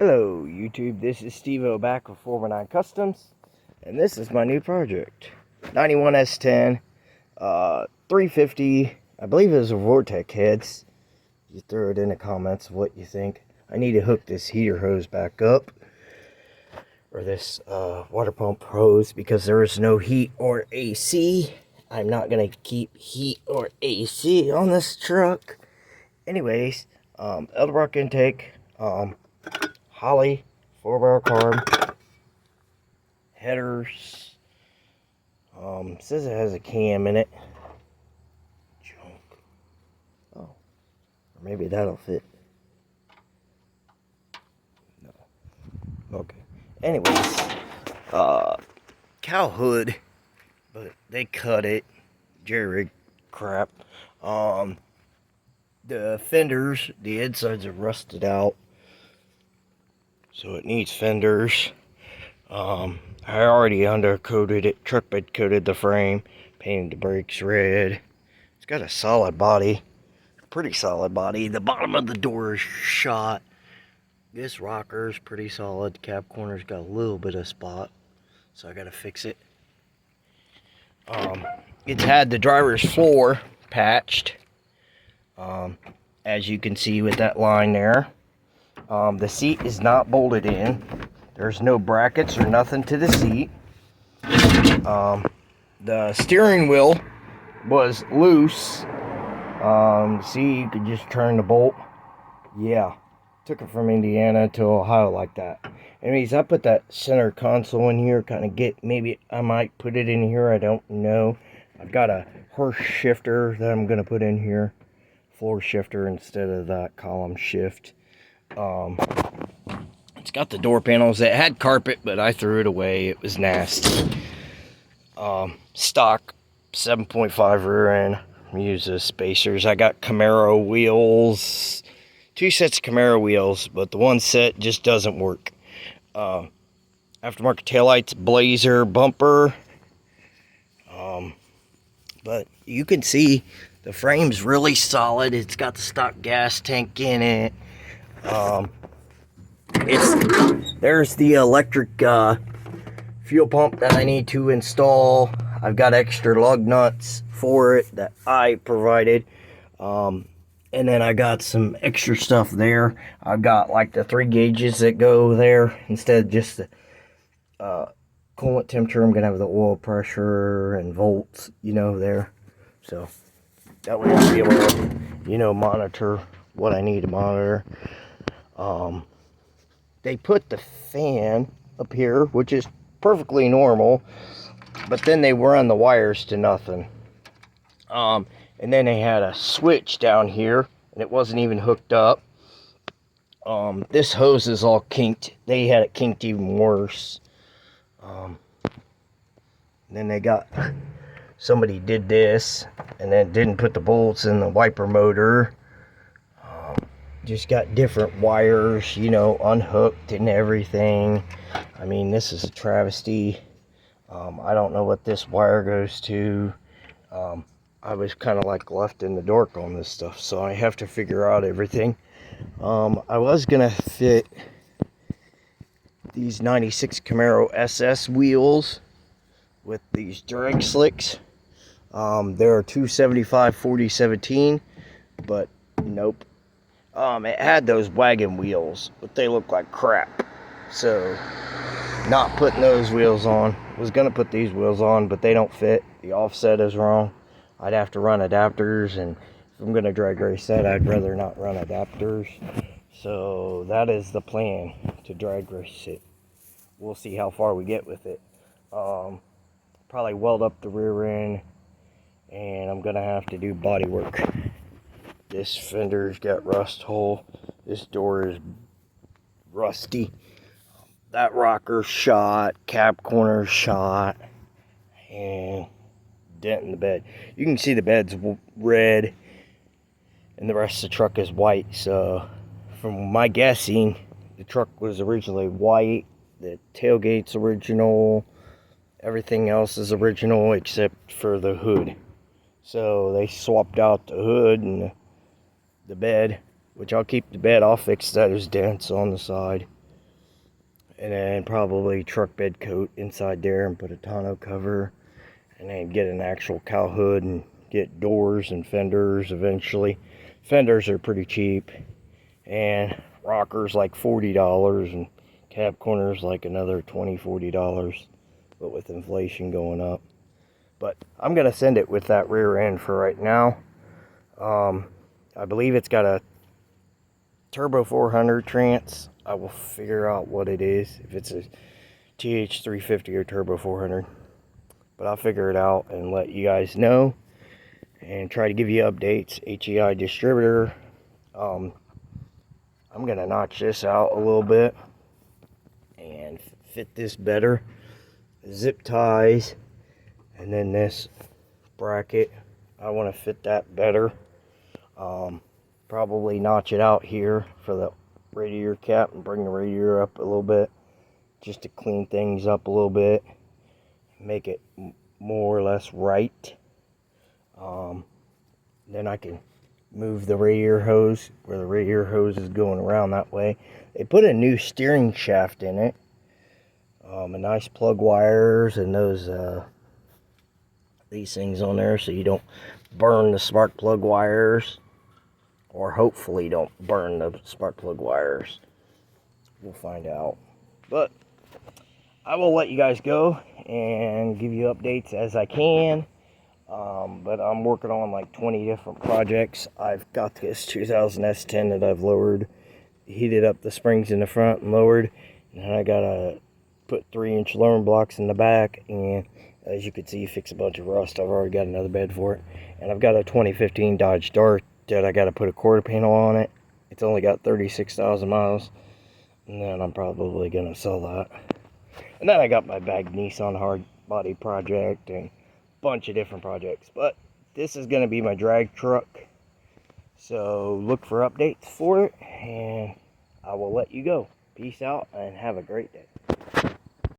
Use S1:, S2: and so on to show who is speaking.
S1: Hello YouTube, this is Steve-O back with 419 Customs, and this is my new project. 91 S10, 350, I believe it was a vortec heads. You throw it in the comments of what you think. I need to hook this heater hose back up, or this water pump hose, because there is no heat or AC. I'm not going to keep heat or AC on this truck. Anyways, eldelbrock intake, Holley 4-barrel carb, headers, says it has a cam in it. Junk. Oh, or maybe that'll fit. No. Okay. Anyways, cow hood, but they cut it. Jerry rig crap. The fenders, the insides are rusted out, so it needs fenders. I already undercoated it, truck bed coated the frame, painted the brakes red. It's got a solid body, pretty solid body. The bottom of the door is shot. This rocker's pretty solid. The cab corner's got a little bit of spot, so I gotta fix it. It's had the driver's floor patched, as you can see with that line there. The seat is not bolted in. There's no brackets or nothing to the seat. The steering wheel was loose. See, you could just turn the bolt. Yeah, took it from Indiana to Ohio like that. Anyways, I put that center console in here, kind of maybe I might put it in here, I don't know. I've got a horse shifter that I'm going to put in here. Floor shifter instead of that column shift. It's got the door panels. It had carpet, but I threw it away. It was nasty. Stock 7.5 rear end. Uses spacers. I got Camaro wheels. 2 sets of Camaro wheels, but the one set just doesn't work. Aftermarket taillights, blazer, bumper. But you can see the frame's really solid. It's got the stock gas tank in it. There's the electric fuel pump that I need to install. I've got extra lug nuts for it that I provided. And then I got some extra stuff there. I've got like the 3 gauges that go there instead of just the coolant temperature. I'm gonna have the oil pressure and volts, there. So that way I'll be able to, monitor what I need to monitor. They put the fan up here, which is perfectly normal, but then they run the wires to nothing. And then they had a switch down here, and it wasn't even hooked up. This hose is all kinked. They had it kinked even worse. Then they got, somebody did this, and then didn't put the bolts in the wiper motor. Just got different wires, unhooked and everything. I mean, this is a travesty. I don't know what this wire goes to. I was kind of like left in the dark on this stuff, so I have to figure out everything. I was gonna fit these 96 Camaro SS wheels with these drag slicks. There are 275 4017, but nope. It had those wagon wheels, but they look like crap. So, not putting those wheels on. Was gonna put these wheels on, but they don't fit. The offset is wrong. I'd have to run adapters, and if I'm gonna drag race that, I'd rather not run adapters. So that is the plan, to drag race it. We'll see how far we get with it. Probably weld up the rear end, and I'm gonna have to do body work. This fender's got rust hole. This door is rusty. That rocker's shot. Cab corner's shot. And dent in the bed. You can see the bed's red, and the rest of the truck is white. So, from my guessing, the truck was originally white. The tailgate's original. Everything else is original except for the hood. So they swapped out the hood and the bed, which I'll keep the bed. I'll fix those dents on the side. and then probably truck bed coat inside there and put a tonneau cover, and then get an actual cowl hood and get doors and fenders eventually. Fenders are pretty cheap, and rockers like $40, and cab corners like another $20-$40, but with inflation going up. But I'm gonna send it with that rear end for right now. I believe it's got a turbo 400 trans. I will figure out what it is, if it's a TH350 or turbo 400, but I'll figure it out and let you guys know and try to give you updates. HEI distributor. I'm gonna notch this out a little bit and fit this better. Zip ties, and then this bracket, I want to fit that better. Probably notch it out here for the radiator cap and bring the radiator up a little bit, just to clean things up a little bit, make it more or less right. Then I can move the radiator hose where the radiator hose is going around that way. They put a new steering shaft in it, and nice plug wires, and those these things on there so you don't burn the spark plug wires, or hopefully don't burn the spark plug wires. We'll find out. But I will let you guys go and give you updates as I can. But I'm working on like 20 different projects. I've got this 2000 S10 that I've lowered, heated up the springs in the front and lowered, and I gotta put 3-inch lowering blocks in the back, and as you can see, fix a bunch of rust. I've already got another bed for it, and I've got a 2015 Dodge Dart that I gotta put a quarter panel on it. It's only got 36,000 miles, and then I'm probably gonna sell that. And then I got my bag Nissan hard body project and a bunch of different projects. But this is gonna be my drag truck, so look for updates for it, and I will let you go. Peace out and have a great day.